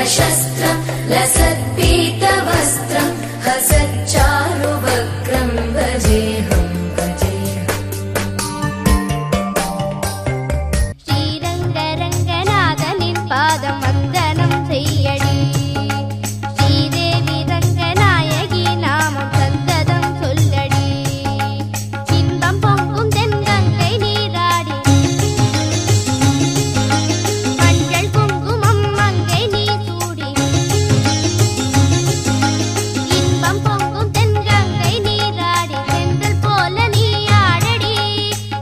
शस्त्रं लसत्पीतवस्त्रं हसच्चारुवक्त्रं भजेऽहं ஸ்ரீரங்கரங்கநாதனின் பாதம் வந்தனம் செய்யடி ஸ்ரீதேவி ரங்கநாயகி நாமம் சந்ததம் சொல்லடி இன்பம் பொங்கும் தென்கங்கை நீராடி மஞ்சள் குங்குமம் மங்கை நீ சூடி இன்பம் பொங்கும் தென்கங்கை நீராடி செந்தல் போல நீ ஆடடி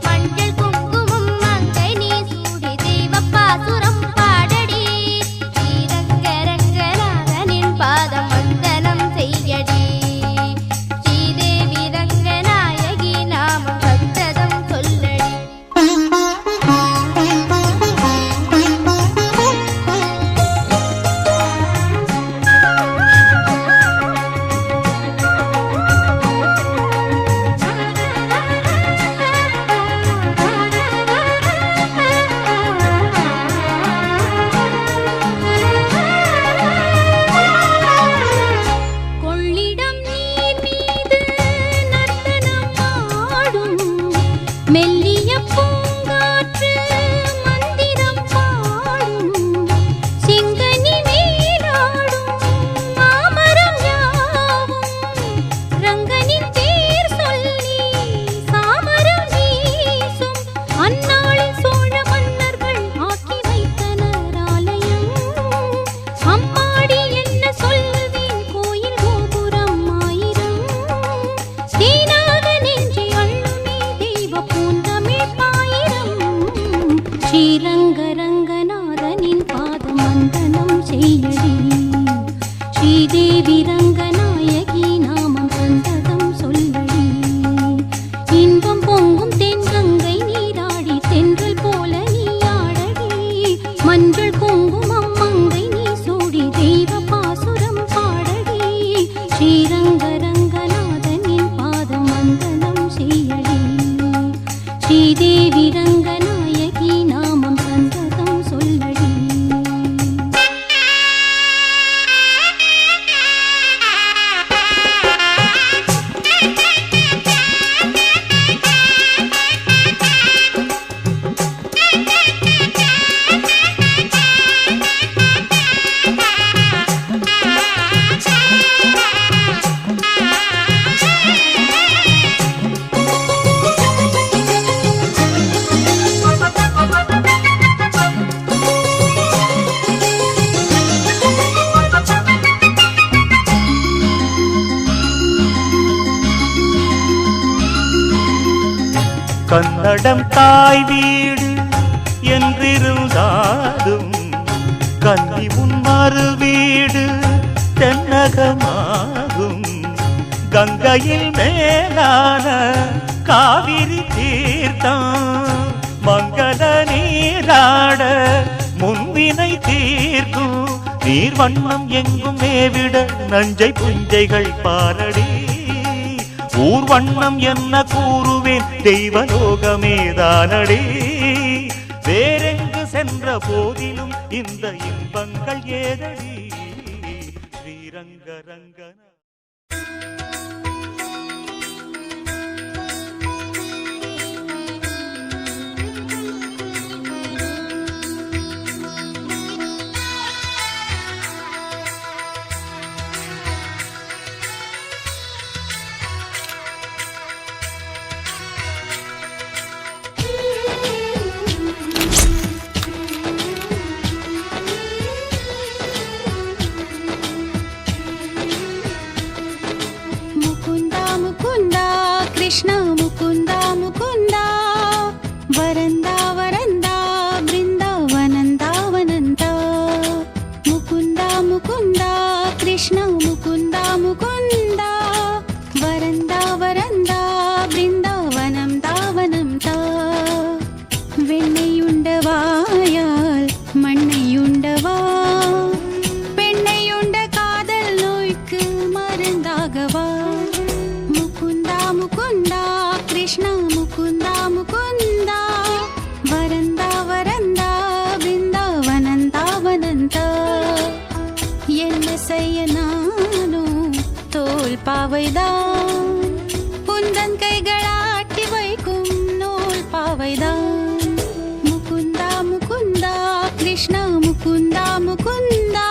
மஞ்சள் குங்குமம் மங்கை நீ சூடி தெய்வப்பாசுரம் பாடடி ஸ்ரீரங்கரங்கநாதனின் பாதம் வந்தனம் செய்யடி ஸ்ரீதேவி ரங்கநாயகி நாமம் சந்ததம் சொல்லடி கொள்ளிடம் நீர் மீது நர்த்தனம் ஆடும் மெல்லிய பூங்காற்று மந்திரம் பாடும் சிங்கனி நீராடும் மாமரம் யாவும் ரங்கனின் பேர் சொல்லி சாமரம் வீசும் அந்நாளில் சோழ மன்னர்கள் ஆக்கி வைத்தனர் ஆலயம் அம்மாடி என்ன சொல்லுவேன் கோயில் கோபுரம் ஆயிரம் ஸ்ரீநாத நெஞ்சை அள்ளுமே தெய்வ பூந்தமிழ் பாயிரம் ஸ்ரீரங்கரங்கநாதனின் பாதம் வந்தனம் செய்யடி ஸ்ரீதேவி ரங்கநாயகி நாமம் சந்ததம் சொல்லடி இன்பம் பொங்கும் தென்கங்கை நீராடி தென்றல் போல நீ ஆடடி மஞ்சள் குங்குமம் மங்கை நீ சூடி தெய்வ பாசுரம் பாடடி ஸ்ரீரங்கரங்கநாதனின் பாதம் வந்தனம் செய்யடி ஸ்ரீதேவி ரங்கநாயகி நாமம் சந்ததம் சொல்லடி கன்னடம் தாய் வீடு என்றிருந்தாலும் கன்னி உன் மறு வீடு தென்னகமாகும் கங்கையில் மேலான காவிரி தீர்த்தம் மங்கள நீராட முன்வினை தீர்க்கும் நீர் வண்ணம் எங்கும் மேவிட நஞ்சை புஞ்சைகள் பாரடி ஊர் வண்ணம் என்ன கூறுவேன் தெய்வலோகமேதானடி வேறெங்கு சென்ற போதிலும் இந்த இன்பங்கள் ஏதடி ஸ்ரீரங்கரங்கன Krishna Mukunda Mukunda veranda veranda बृंदावनंदा वनंदा Mukunda Mukunda Krishna Mukunda Mukunda veranda veranda बृंदावनं दावनं दा வெண்ணையுண்டவாயால் மண்ணையுண்டவா பெண்ணையுண்ட காதல் நோய்க்கு மருந்தாகவா முகுந்தா முகுந்தா கிருஷ்ணா முகுந்தா முகுந்தா வரந்தா வரந்தா பிருந்தாவனந்தா வனந்தா செய்ய நானும் தோல் பாவைதான் உந்தன் கைகளாட்டி வைக்கும் நூல் பாவைதான் முகுந்தா முகுந்தா கிருஷ்ணா முகுந்தா முகுந்தா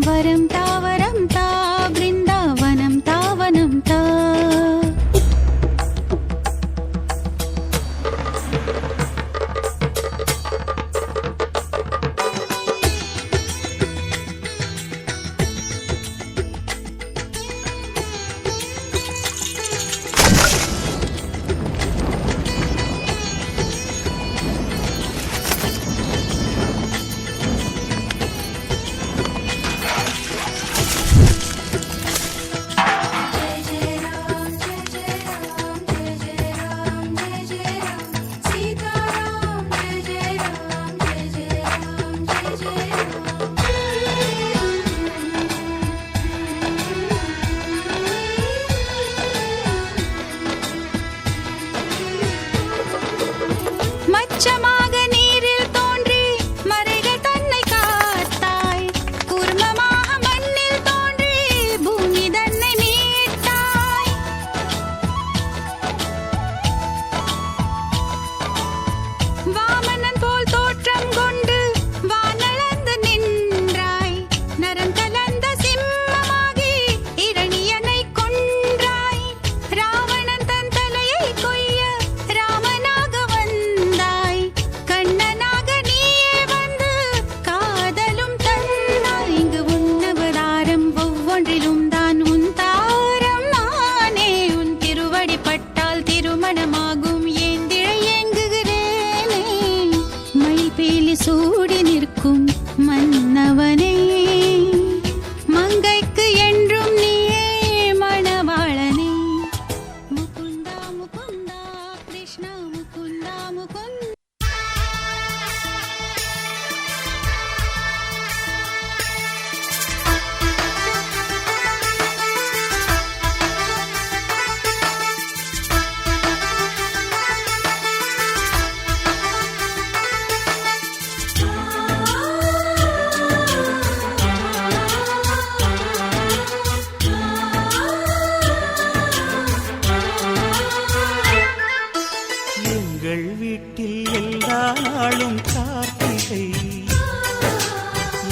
வரம் தா பிருந்தாவனம் தாவனம் தா மச்சமாக நீரில் தோன்றி மறைகள் தன்னை காத்தாய் கூர்மமாக மண்ணில் தோன்றி பூமி தன்னை மீட்டாய் வாமனன் போல் தோற்றம் கொண்டு வானளந்து நின்றாய் நரம் கலந்த சிம்மமாகி இரணியனை கொன்றாய் ராவணன் தன் தலையை கொய்ய ராமனாக வந்தாய் கண்ணனாக நீயே வந்து காதலும் தந்தாய் இங்கு உன்னவதாரம் ஒவ்வொன்றிலும் தான் உன் தாரம் நானே உன் திருவடி பட்டால் திருமணமாகும் ஏந்திழை ஏங்குகிறேனே மயில்பீலி சூடி நிற்கும் மன்னவனே மங்கைக்கு என்றும் நீயே மணவாளனே முகுந்தா முகுந்தா கிருஷ்ணா முகுந்தா முகுந்தா எங்கள் வீட்டில் எல்லா நாளும் கார்த்திகை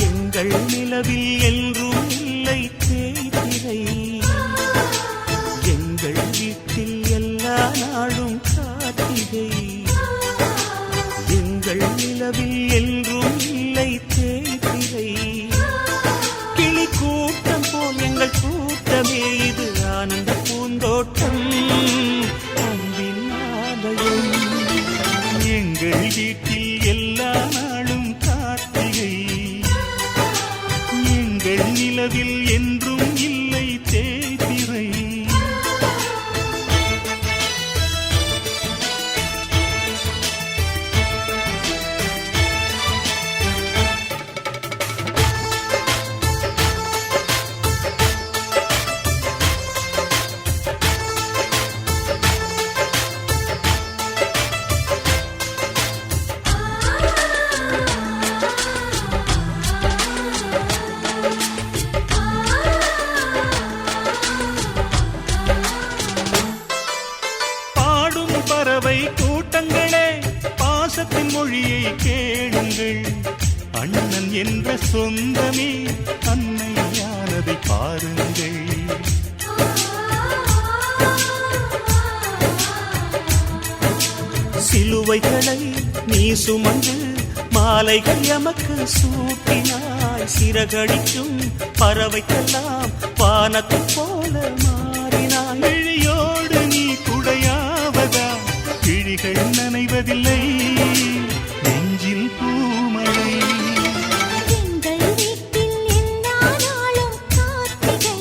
எங்கள் நிலவில் என்றும் இல்லை தேய்திரை எங்கள் வீட்டில் எல்லா நாளும் கார்த்திகை எங்கள் நிலவில் என்றும் இல்லை தேய்திரை கிளி கூட்டம் போல் எங்கள் கூட்டமே இது ஆனந்த பூந்தோட்டம் அன்பின் ஆலயம் எங்கள் வீட்டில் எல்லா நாளும் கார்த்திகை எங்கள் நிலவில் என்றும் இல்லை தேய்திரை பாடும் பறவை கூட்டங்களே பாசத்தின் மொழியை கேளுங்கள் அண்ணன் என்ற சொந்தமே அன்னையானதை பாருங்கள் சிலுவைகளை நீ சுமந்து மாலைகள் எமக்கு சூட்டினாய் சிறகடிக்கும் பறவைக்கெல்லாம் வானத்தை போல மாறினாய் விழியோடு நீ குடையாவதா விழிகள் நனைவதில்லை நெஞ்சில் பூமழை எங்கள் வீட்டில் எல்லா நாளும் கார்த்திகை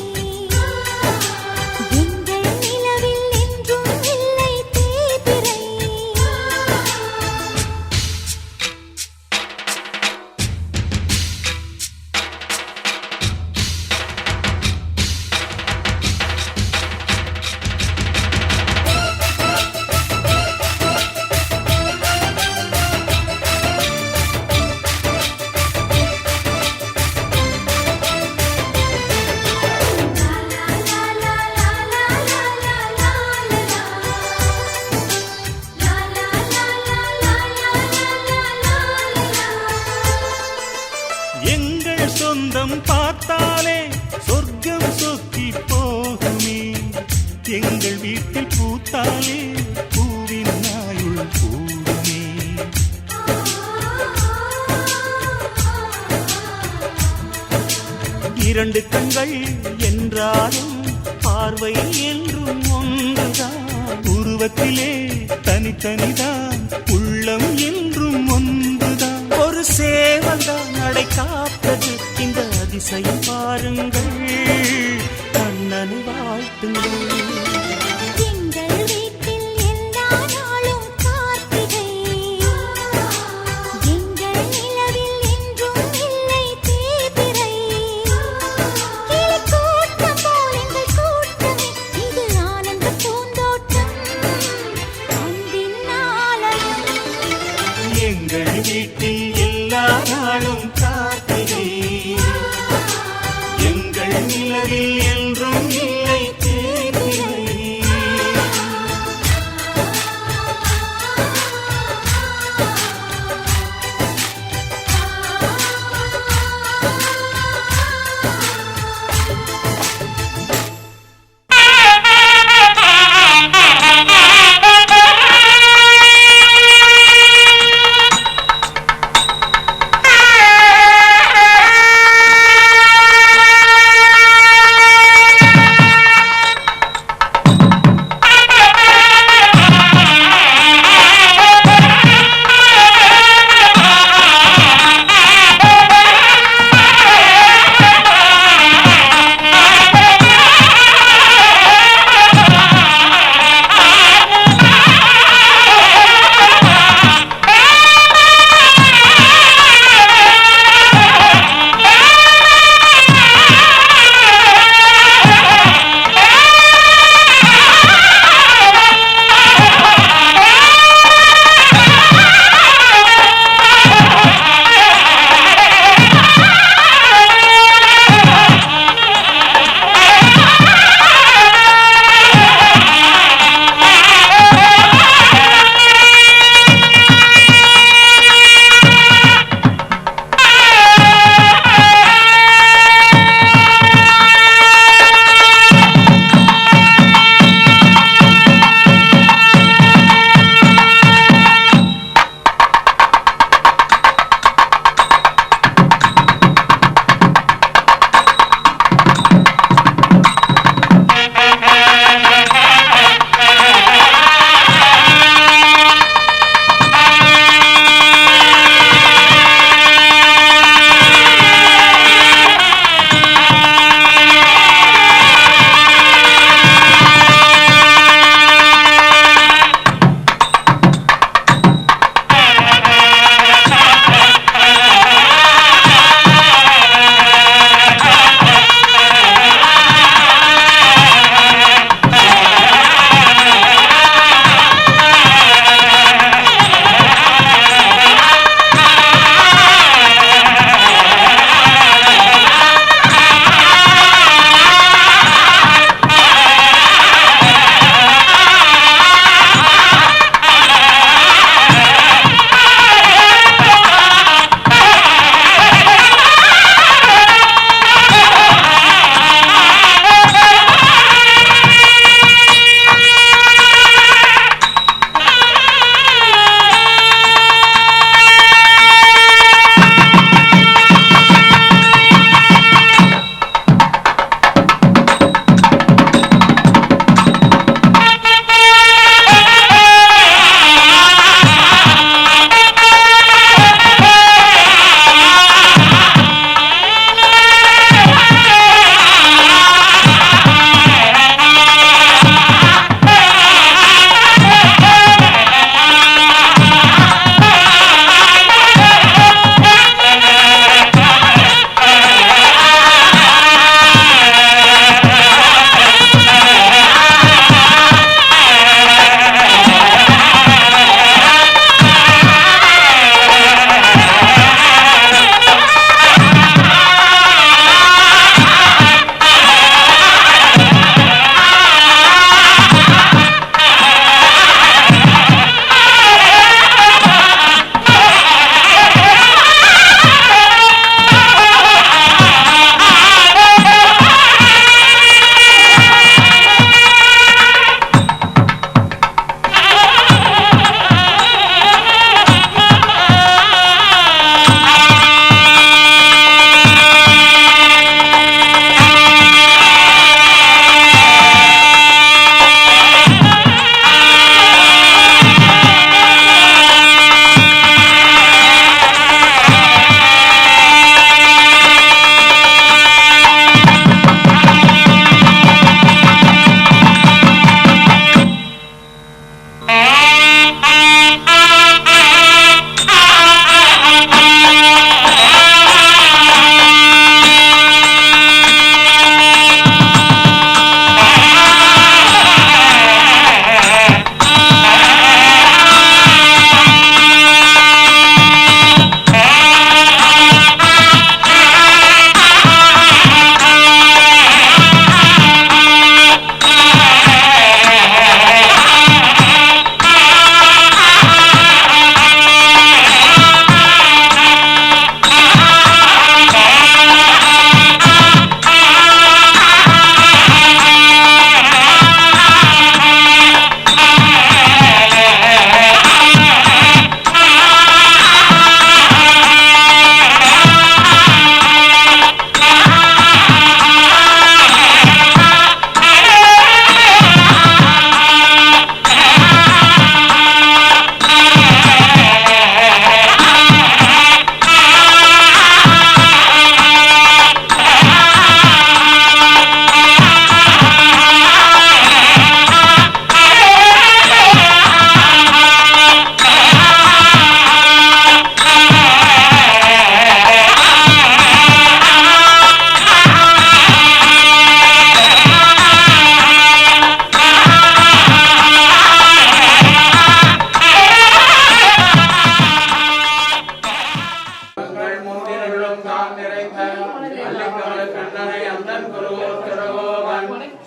எங்கள் நிலவில் என்றும் இல்லை தேய்பிறை பார்த்தாலே சொர்க்கம் சொக்கி போகுமே எங்கள் வீட்டில் பூத்தாலே பூவின் நாயுள் கூடுமே இரண்டு கண்கள் என்றாலும் பார்வை என்றும் ஒன்றுதான் உருவத்திலே தனித்தனிதான் உள்ளம் என்றும் ஒன்றுதான் ஒரு சேவல்தான் நடை காப்பது இந்த அதிசயம் பாருங்கள் கண்ணனை வாழ்த்துங்கள் எங்கள் வீட்டில் எல்லா நாளும் கார்த்திகை எங்கள் நிலவில் என்றும் இல்லை தேய்பிறை கிளிக்கூட்டம் போல் எங்கள் கூட்டமே இது ஆனந்த பூந்தோட்டம் அன்பின் ஆலயம் எங்கள் வீட்டில் எல்லா நாளும் கார்த்திகை எங்கள் நிலவில் என்றும் இல்லை தேய்பிறை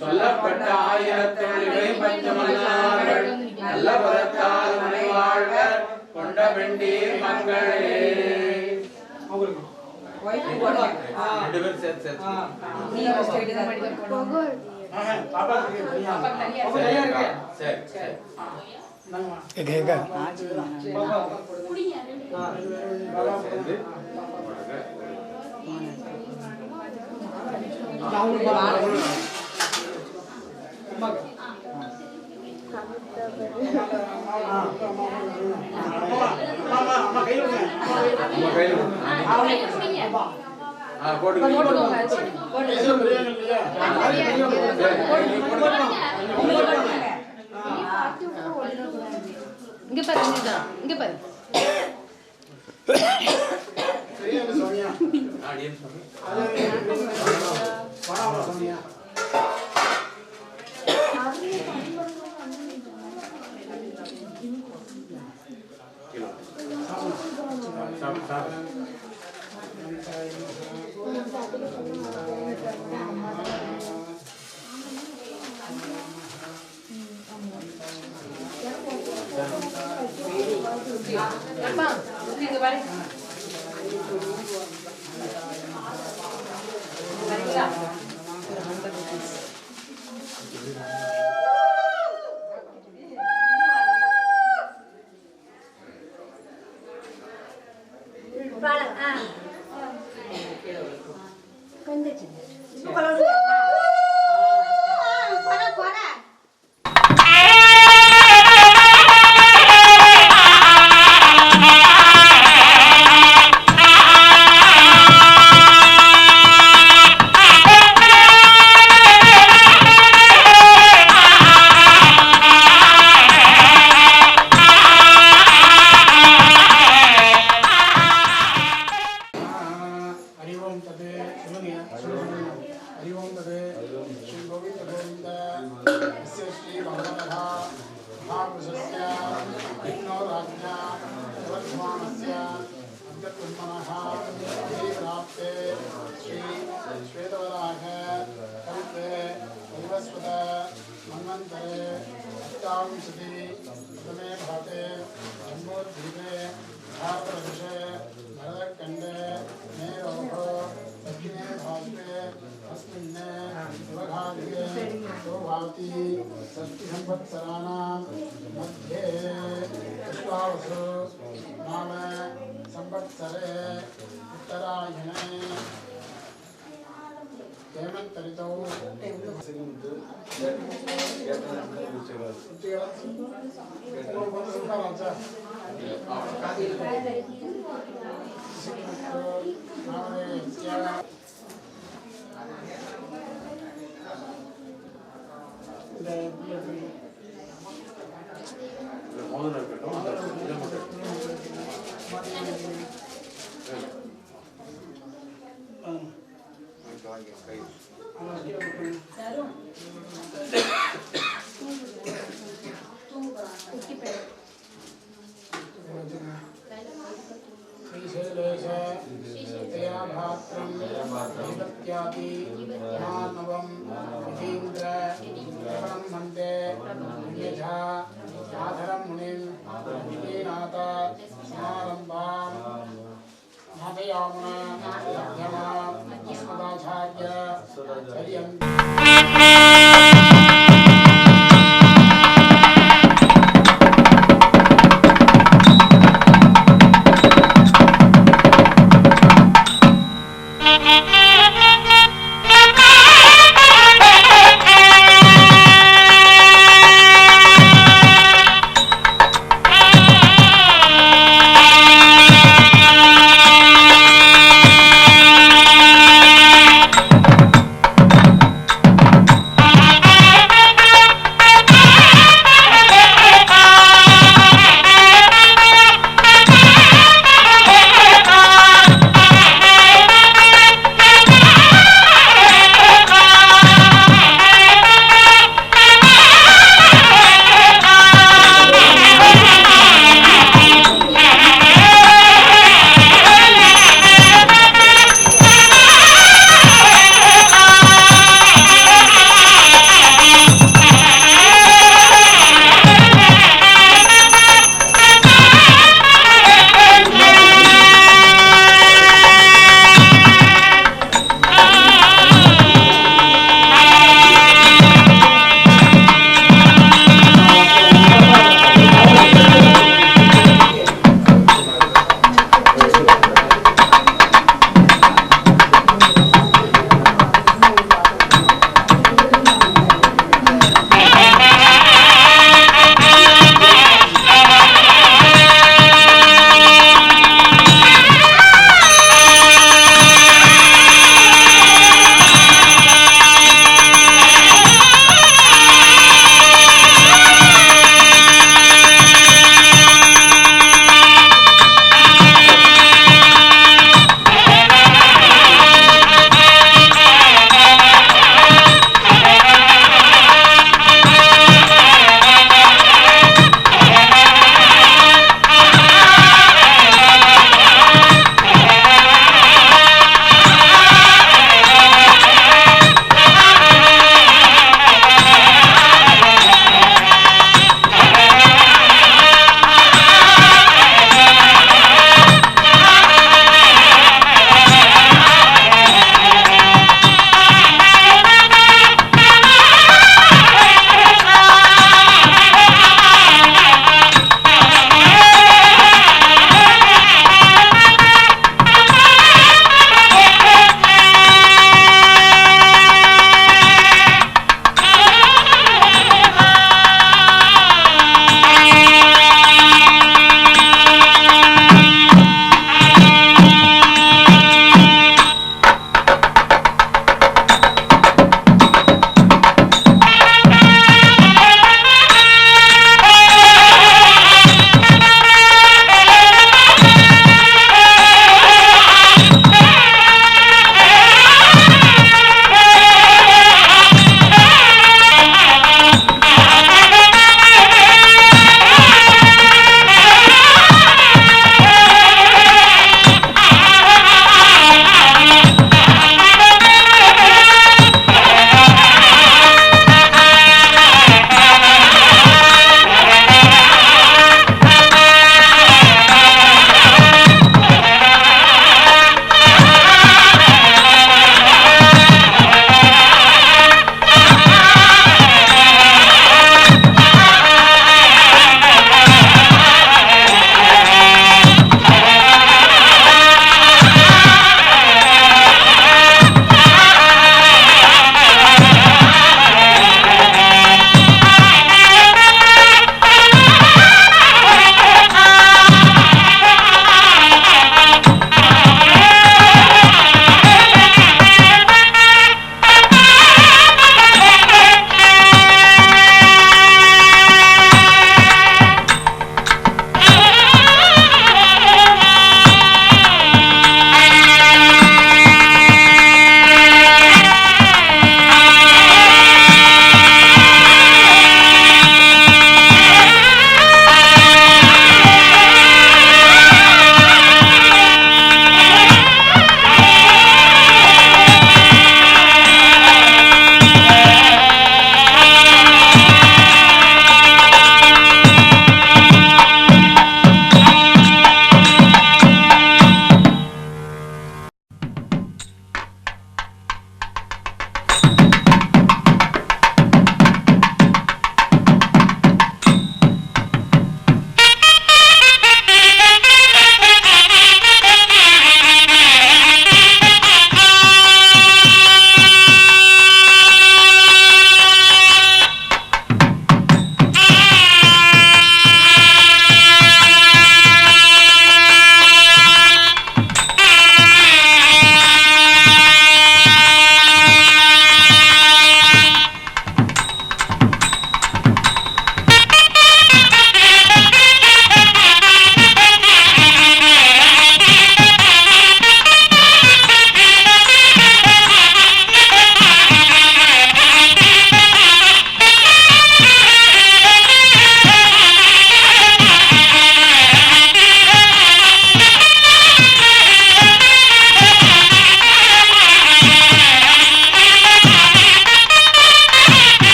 சொல்லப்பட்ட ஆயிரத்தொழிலை பஞ்சமல்லார்கள் நல்ல பதத்தால் மனை வாழ்வர் கொண்ட பெண்டீர் மங்களே. இங்க பாரு, இங்க பாரு. அப்பா இங்க பாரு. சரிங்களா? मध्ये पुष्पावसु नाम संवत्सरे उत्तरायणे हेमन्तरितौ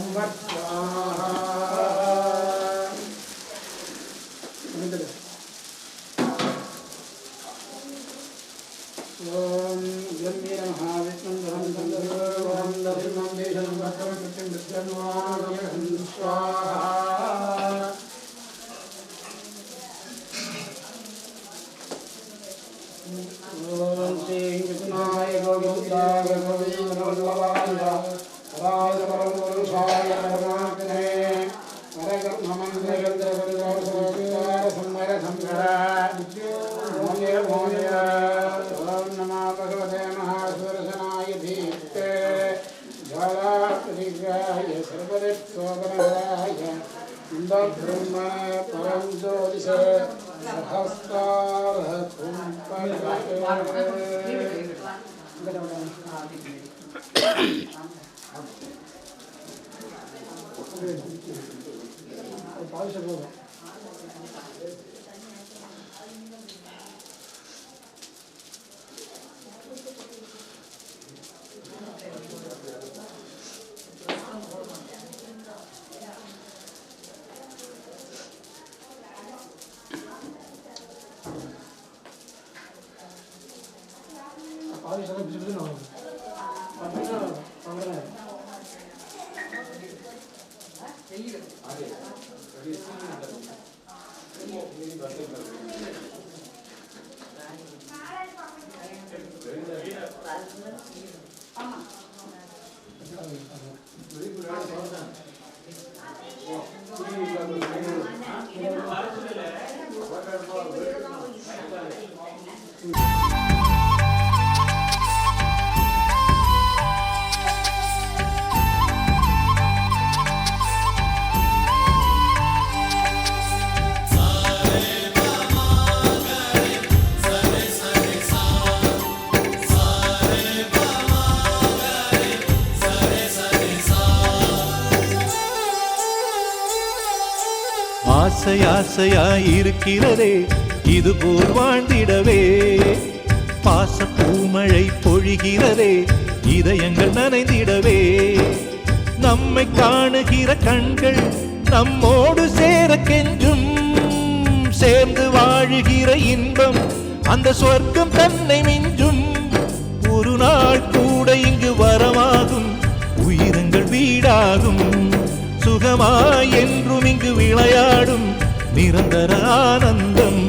संवत्सराः ओम ब्रह्मे नमः विष्णुं धरं धर्मं धर्मं देशं भद्रं कृतिं विद्यन्वान् स्वाहा ओम श्री कृष्णाय गोविन्दाय गोविन्दवल्लभाय राज परमपुरुषाय परमात्मने परब्रह्ममन्त्रगन्धर्वविदोषोपचार संवर संघरा मोय मोय ओम नमः भगवते महासुदर्शनाय धीमते ज्वालाप्रतिग्राय सर्वदिक्सोपनहराय इन्दब्रह्मणे परं ज्योतिष सहस्रारः ஆசையாசையாயிருக்கிறதே இதுபோல் வாழ்ந்திடவே பாச பூமழை பொழிகிறதே இதயங்கள் நனைந்திடவே நம்மை காணுகிற கண்கள் நம்மோடு சேர கெஞ்சும் சேர்ந்து வாழுகிற இன்பம் அந்த சொர்க்கம் தன்னை மிஞ்சும் ஒரு நாள் கூட இங்கு வரமாகும் உயிரங்கள் வீடாகும் சுகமாய் என்றும் இங்கு விளையாடும் நிரந்தர ஆனந்தம்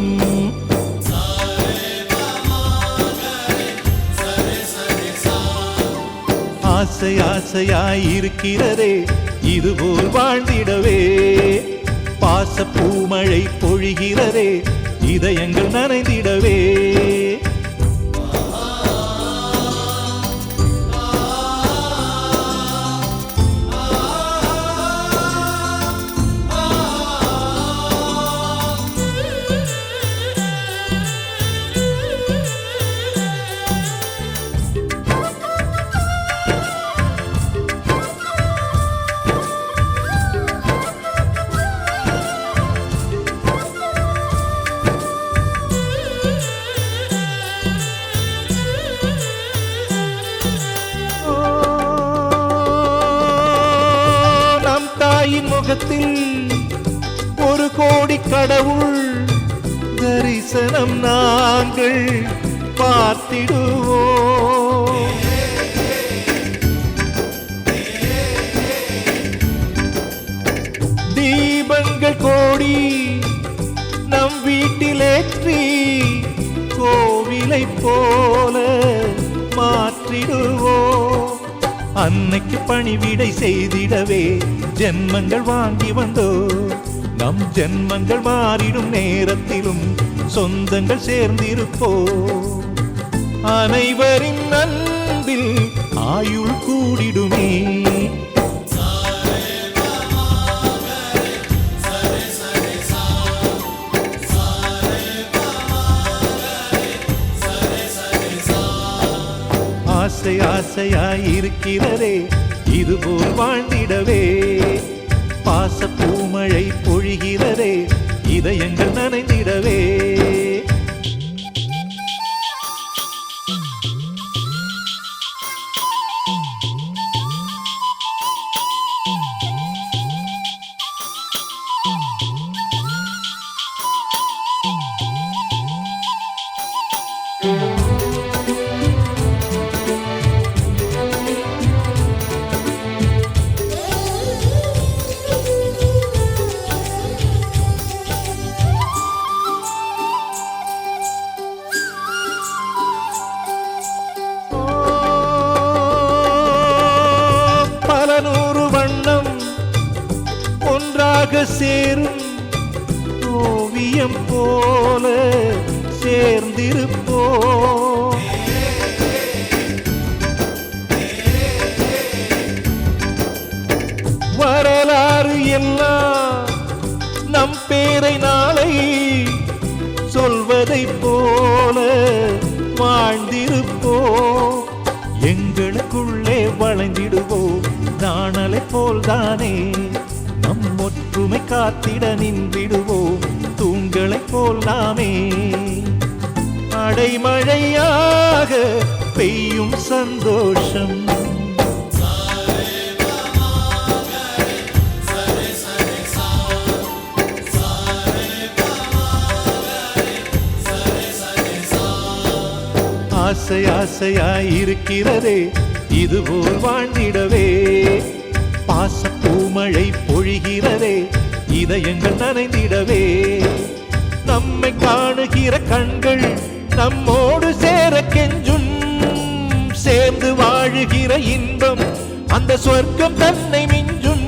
ஆசை ஆசையாயிருக்கிறதே இதுபோல் வாழ்ந்திடவே பாச பூமழை பொழிகிறதே இதயங்கள் நனைந்திடவே முகத்தில் ஒரு கோடி கடவுள் தரிசனம் நாங்கள் பார்த்திடுவோம் தீபங்கள் கோடி நம் வீட்டிலேற்றி கோவிலை போல மாற்றிடுவோம் அன்னைக்கு பணிவிடை செய்திடவே ஜென்மங்கள் வாங்கி வந்தோ நம் ஜென்மங்கள் மாறிடும் நேரத்திலும் சொந்தங்கள் சேர்ந்திருப்போ அனைவரின் அன்பில் ஆயுள் கூடிடுமே ஆசை ஆசையாயிருக்கிறதே இதுபோல் வாழ்ந்திடவே பாச பூமழை பொழிகிறதே இதயங்கள் நனைந்திடவே ஒன்றாக சேரும் ஓவியம் போல சேர்ந்திருப்போம். வரலாறு எல்லாம் நம் பேரை நாளை சொல்வதைப் போல வாழ்ந்திருப்போம். எங்களுக்குள்ளே வளைந்திடுவோம் நாணலை போல்தானே. நம் ஒற்றுமை காத்திட நின்றிடுவோம் தூண்களைப் போல் நாமே. அடைமழையாக பெய்யும் சந்தோஷம் ஆசை ஆசையாயிருக்கிறதே இதுபோல் வாழ்ந்திடவே. பாசப்பூமழை பொழிகிறதே இதயங்கள் நனைந்திடவே. நம்மை காணுகிற கண்கள் நம்மோடு சேர கெஞ்சும். சேர்ந்து வாழுகிற இன்பம் அந்த சொர்க்கம் தன்னை மிஞ்சும்.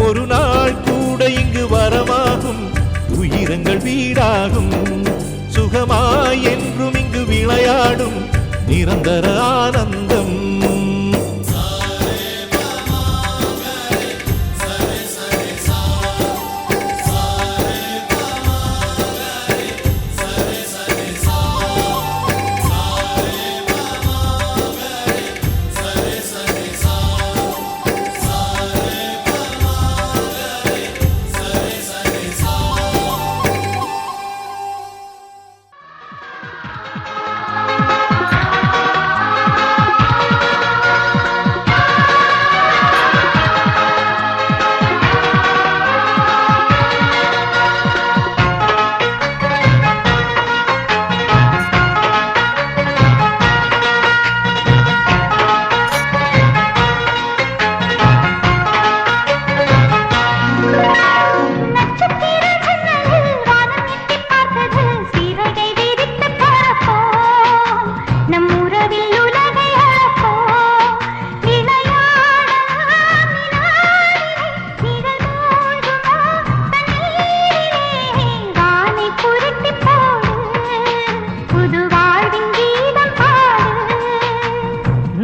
ஒரு நாள் கூட இங்கு வரமாகும் உயிரங்கள் வீடாகும். சுகமாய் என்றும் இங்கு விளையாடும் நிரந்தர ஆனந்தம்.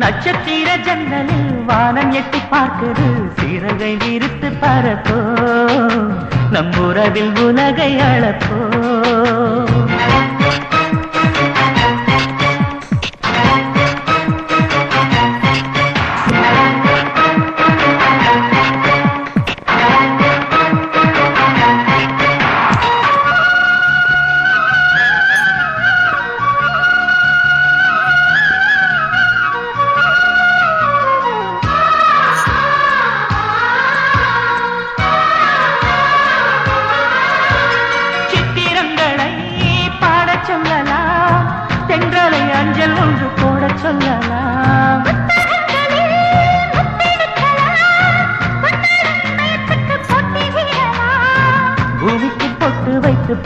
நட்சத்திர ஜன்னலில் வானம் எட்டி பார்க்குது சிறகை விரித்து பறப்போ நம் உறவில் உலகை அளப்போ.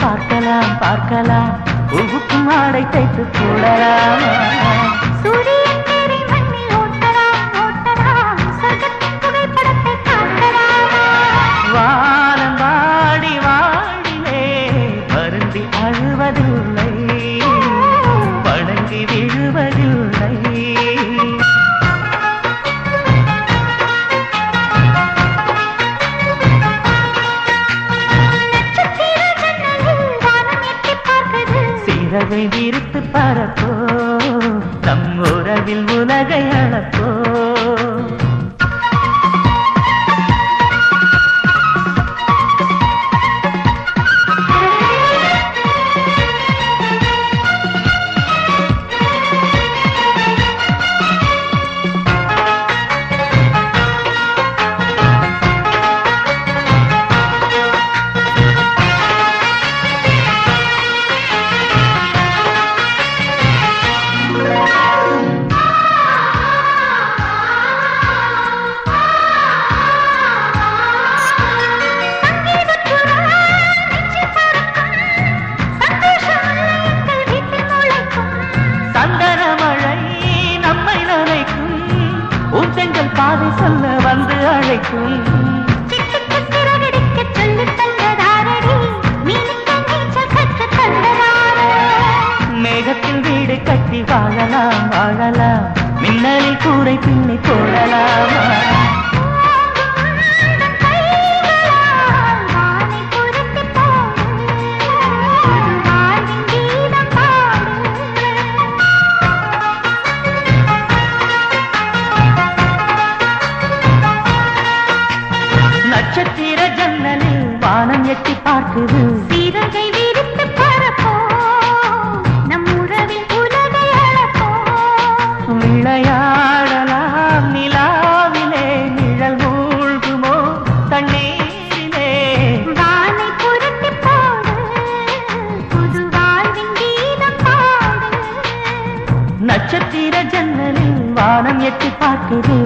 பார்க்கலாம் பார்க்கலாம் பூவுக்கும் ஆடை தைத்து போடலாம். சூரியன் தேரை மண்ணில் ஓட்டலாம் ஓட்டலாம் சொர்க்கத்தின் புகைப்படத்தை காட்டலாம். வானம் வாடி வாடிலே வருந்தி அழுவதில்லை வணங்கி விழுவதில்லை. சிறகை விரித்து பறப்போ நம் உறவில் உலகை அளப்போ. நட்சத்திர ஜன்னலில் வானம் எட்டி பார்க்குது. சிறகை விரித்து பறப்போம், நம் உறவில் உலகை அளப்போம். விளையாடலாம் நிலாவிலே, நிழல் மூழ்குமோ தண்ணீரிலே. வானை புரட்டி போடு, புது வாழ்வின் கீதம் பாடு. நட்சத்திர ஜன்னலில் வானம் எட்டி பார்க்குது.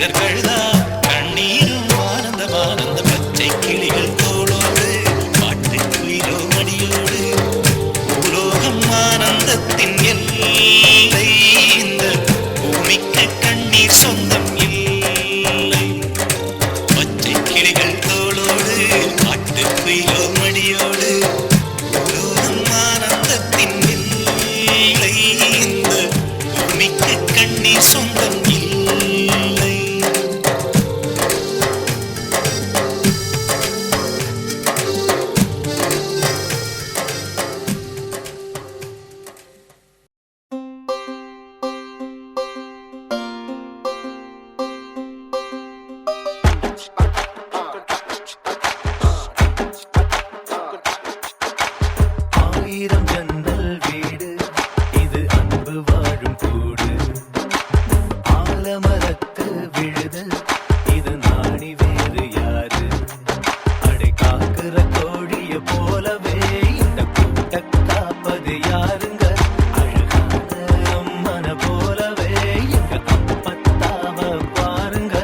வீரர்கள்தான் கண்ணீரும் ஆனந்த பச்சை கிளிகள் தோளோடு பாட்டு குயிலோ மடியோடு உலோகம் ஆனந்தத்தின் எல்லை இந்த பூமிக்கு கண்ணீர் சொந்தம் இல்லை பச்சை கிளிகள் தோளோடு பாட்டு குயிலோ மடியோடு உலோகம் ஆனந்தத்தின் எல்லை இந்த பூமிக்கு கண்ணீர் சொந்தம் இல்லை. ஆயிரம் ஜன்னல் வீடு இது அன்பு வாழும் கூடு ஆலமரத்து விழுது இது நாணி வேறு யாரு அடை காக்குற கோழிய போலவே இந்த கூட்ட காப்பது யாருங்க அழகான அம்மன போலவே எங்க அப்பத்தாவ பாருங்க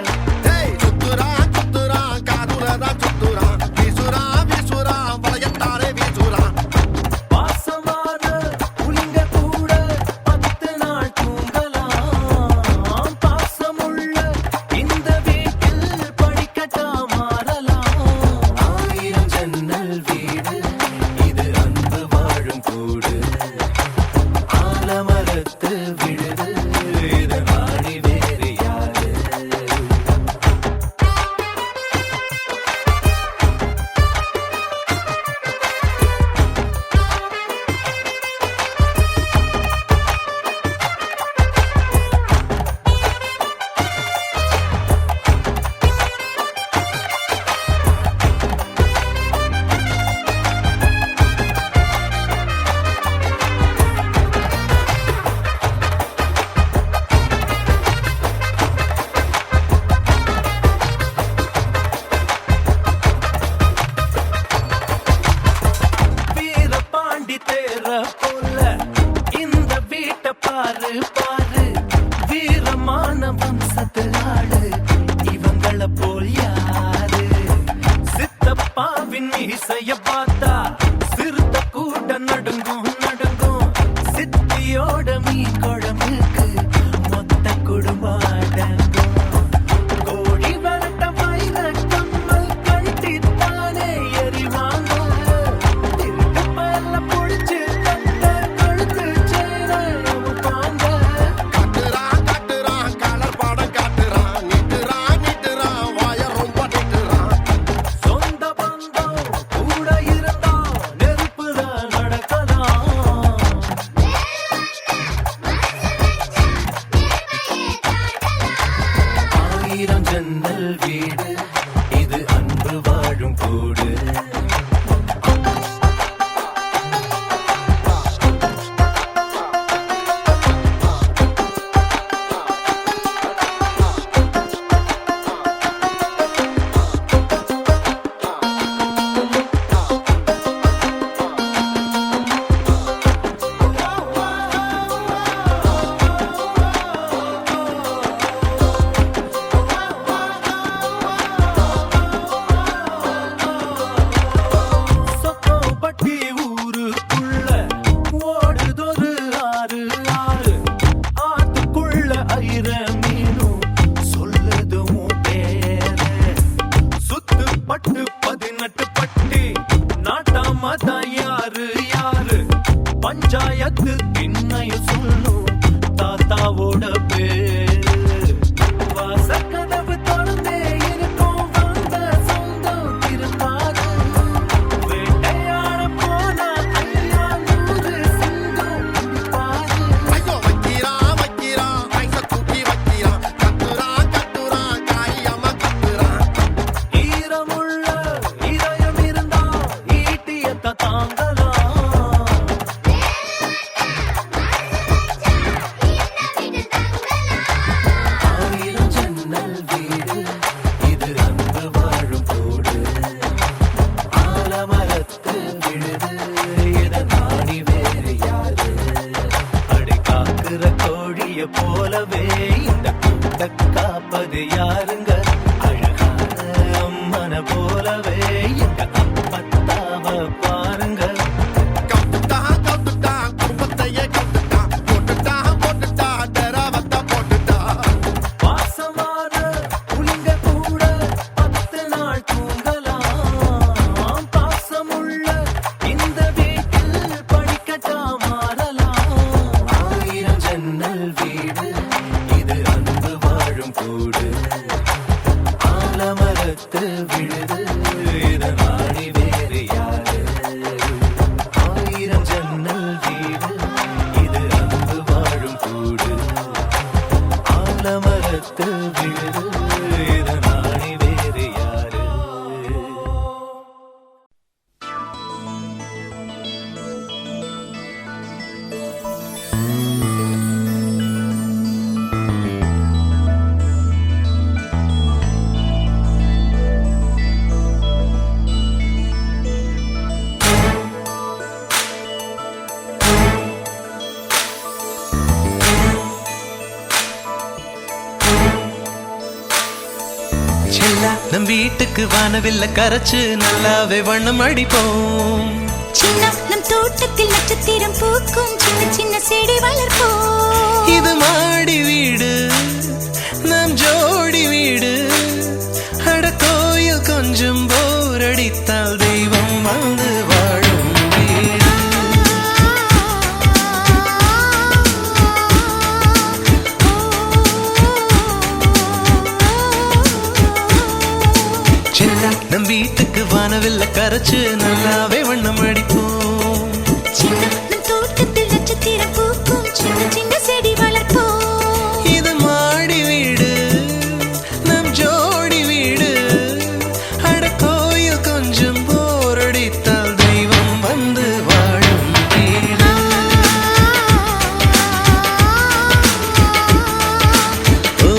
சுத்துரா சுத்துரா காதுலதா சுத்துரா வீசுரா வீசுரா வளையத்தாரே வீசுரா பாசமான புலிங்க கூட 10 நாள் தூங்கலாம் பாசமுள்ள இந்த வீட்டில் படிக்கட்டா மாறலாம் ஆயிரம் ஜன்னல் வீடு இது அன்பு வாழும் கூடு ஆலமரத்து விழுது இது நாடி வேறு யாரு வீரபாண்டி தேர போல இந்த வீட்டை பாரு பாரு வீரமான வம்சத்து ஆளு இவங்கள போல் யாரு சித்தப்பாவின் இசைய பார்த்தா சிறுத்த கூட நடுங்கும் நடுங்கும் சித்தியோட மீன் குழம்புக்கு மொத்த குடும்பம் அடங்கும் கோழி வரட்ட மயில கம்மல் கழட்டித்தானே எறிவாங்க திருட்டு பல்ல பொடிச்சு தட்ட கழுத்து சேர பாங்க காட்டுறா காட்டுறா கலர் படம் காட்டுறா நிட்டுறா நிட்டுறா வாய ரொம்ப நிட்டுறா சொந்த பந்தம் கூட இருந்தா நெருப்புதான் நடக்கலாம் ஆயிரம் ஜன்னல் வீடு இது அன்பு வாழும் கூடு பாருங்க அழகான அம்மன போலவே எங்க அப்பத்தாவ பாருங்க கவுத்துட்டான் கவுத்துட்டான் குடும்பத்தையே கவுத்துட்டான் போட்டுட்டான் டெராவத்தா போட்டுட்டான் பாசமான புலிங்க கூட 10 நாள் தூங்கலாம் பாசமுள்ள இந்த வீட்டில் படிக்கட்டா மாறலாம் 1000 ஜன்னல் வீடு இது அன்பு வாழும் கூடு ஆலமரத்து விழுது இத நாடி வேறு யாரு 1000 ஜன்னல் வீடு இது அன்பு வாழும் கூடு ஆலமரத்து விழுது இத நாடி வேறு யாரு செல்லா நம் வீட்டுக்கு வானவில்ல கரைச்சு நல்லாவே வண்ணம் அடிப்போம் சின்ன நம் தோட்டத்தில் நட்சத்திரம் பூக்கும் சின்ன சின்ன செடி வளர்ப்போம் இது மாடி வீடு நம் ஜோடி வீடு அட கோயில் கொஞ்சம் போர் அடித்தால் தெய்வம் வந்து வாழும் வீடு செல்லா நம் வீட்டுக்கு வானவில்ல கரைச்சு நல்லாவே வண்ணம் அடிப்போம் சின்ன நம் தோட்டத்தில் நட்சத்திரம் பூக்கும் சின்ன சின்ன செடி வளர்ப்போம் இது மாடி வீடு நம் ஜோடி வீடு அட கோயில் கொஞ்சம் போர் அடித்தால் தெய்வம் வந்து வாழும் வீடு ஓ,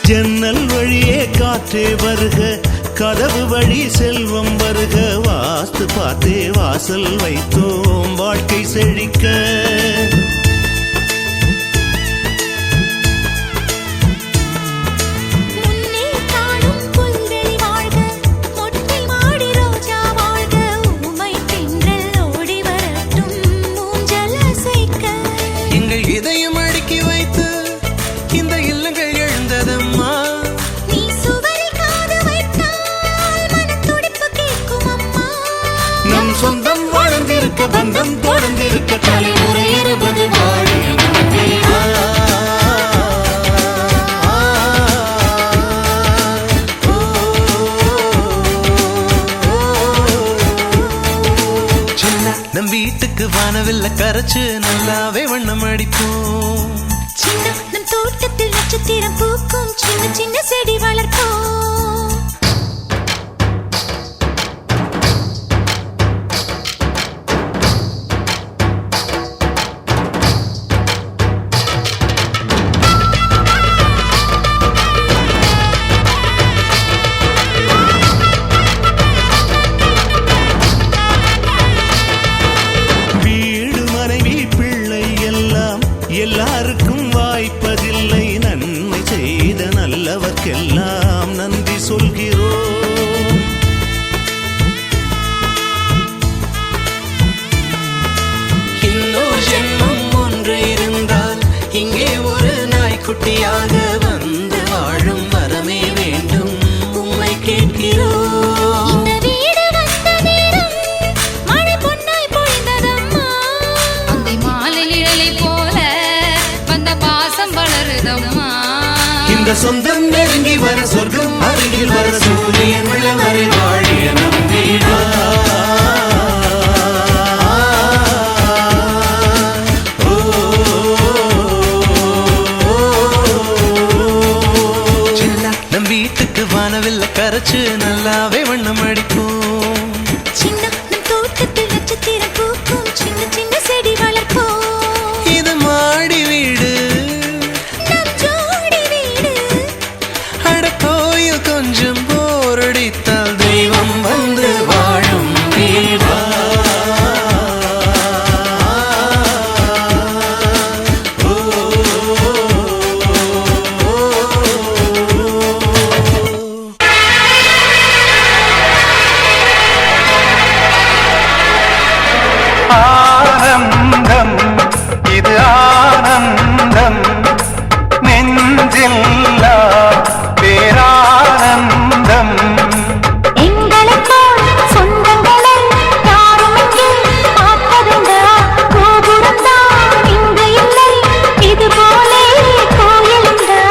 ஜன்னல் வழியே காற்றே வருக கதவு வழி செல்வம் வருக வாஸ்து பார்த்தே வாசல் வைத்தோம் வாழ்க்கை செழிக்க முன்னே காணும் புல்வெளி வாழ்க மொட்டை மாடி ரோஜா வாழ்க ஊமை தென்றல் ஓடி வரட்டும் ஊஞ்சல் அசைக்க எங்கள் இதயம் அடுக்கி வைத்து இந்த இல்லங்கள் எழுந்ததம்மா நீ சுவரில் காது வைத்தால் மனத்துடிப்பு கேட்கும் அம்மா நம் சொந்தம் வாழ்ந்திருக்க பந்தம் தொடர்ந்திருக்க தலைமுறை 20 வாழிய நம் வீடு. செல்லா நம் வீட்டுக்கு வானவில்ல கரைச்சு நல்லாவே வண்ணம் அடிப்போம் சின்ன நம் தோட்டத்தில் நட்சத்திரம் பூக்கும் சின்ன சின்ன செடி வளர்ப்போம் வீடு மனைவி பிள்ளை எல்லாம் எல்லாருக்கும் வாய்ப்பதில்லை நன்மை செய்த நல்லவர்க்கெல்லாம் நன்றி சொல்கிறோம் இன்னொரு ஜென்மம் ஒன்று இருந்தால் இங்கே ஒரு நாய்க்குட்டியாக வந்து வாழும் வரமே வேண்டும் உம்மை கேட்கிறோம் இந்த வீடு வந்த நேரம் மழை பொன்னாய் பொழிந்ததம்மா அந்தி மாலை நிழலை போல வந்த பாசம் வளருதம்மா இந்த சொந்தம் நெருங்கி வர சொர்க்கம் அருகில் வர சூரியன் வரை வாழிய நம் வீடு. ஓ கரைச்சு நல்லாவே வண்ணம் அடிப்போம். சின்ன நம் தோட்டத்தில் நட்சத்திரம் பூக்கும் சின்ன சின்ன செடி வளர்ப்போம். இது மாடி வீடு நம் ஜோடி வீடு. அட கோயில் கொஞ்சம் போரடித்தால் தெய்வம் வந்து வாழும் வீடா. ஆனந்தம் இது ஆனந்தம் நெஞ்சில்லா பேரானந்தம். எங்களுக்குள் சொந்தங்களை யாரும் இங்கே பார்ப்பதுண்டா? கோபுரம்தான் இங்கு இல்லை, இது போலே கோயிலுண்டா?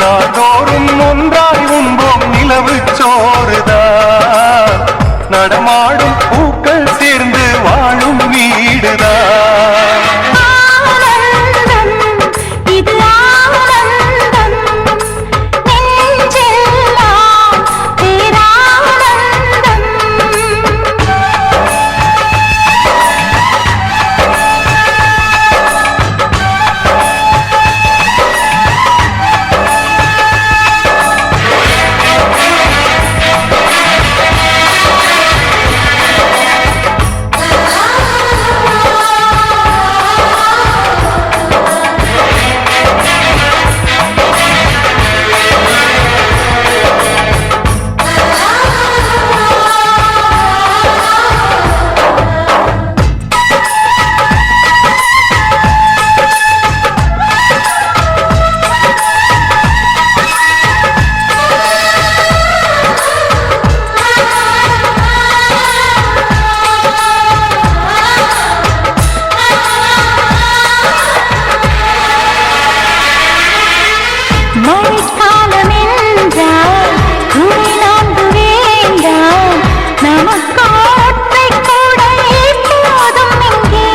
நாடோறும் ஒன்றாய் உண்போம் நிலவு சோறுதான். நடமாடும் பூக்கள் சேர்ந்து வாழும் வீடுதான். ஆனந்தம் இது ஆனந்தம் நெஞ்செல்லாம் பேரானந்தம். மழைக்காலம் என்றால் துணி நான்கு வேண்டாம். நமக்கு ஒற்றை கூடை போதும் இங்கே.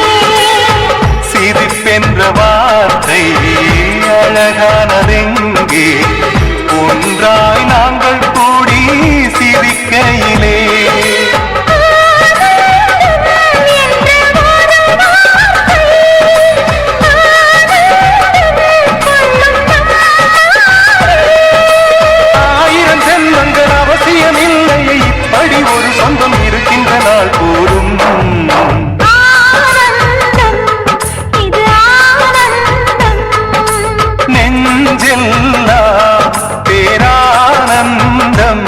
சிரிப்பென்ற வார்த்தை அழகானதெங்கே? ஒன்றாய் நாங்கள் கூடி சிரிக்கையிலே ஆயிரம் ஜென்மங்கள் அவசியமில்லை, இப்படி ஒரு சொந்தம் இருக்கின்ற நாள் போதும். ஆனந்தம் இது ஆனந்தம் நெஞ்செல்லா பேரானந்தம்.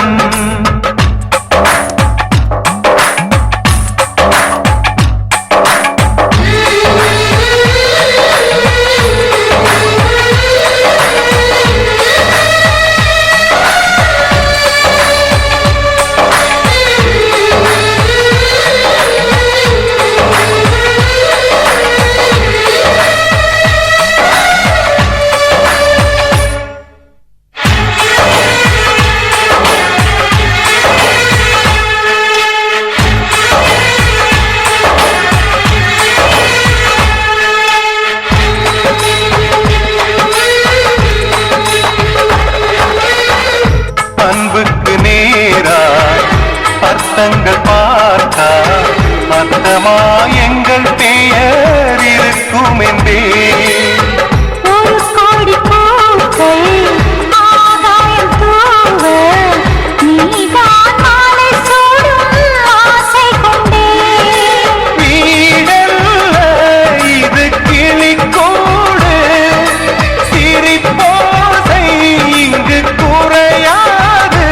அன்புக்கு நேரா அர்த்தங்கள் பார்த்தா அர்த்தமா எங்கள் பெயர் இருக்கும் என்றே. ஒரு கோடி பூக்கள் ஆகாயம் தூவ நீதான் மாலை சூடும் ஆசை கொண்டே. வீடல்ல இது கிளிக்கூடு, சிரிப்போசை இங்கு குறையாது.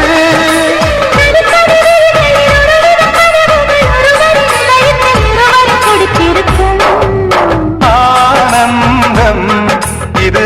ஆனந்தம் இது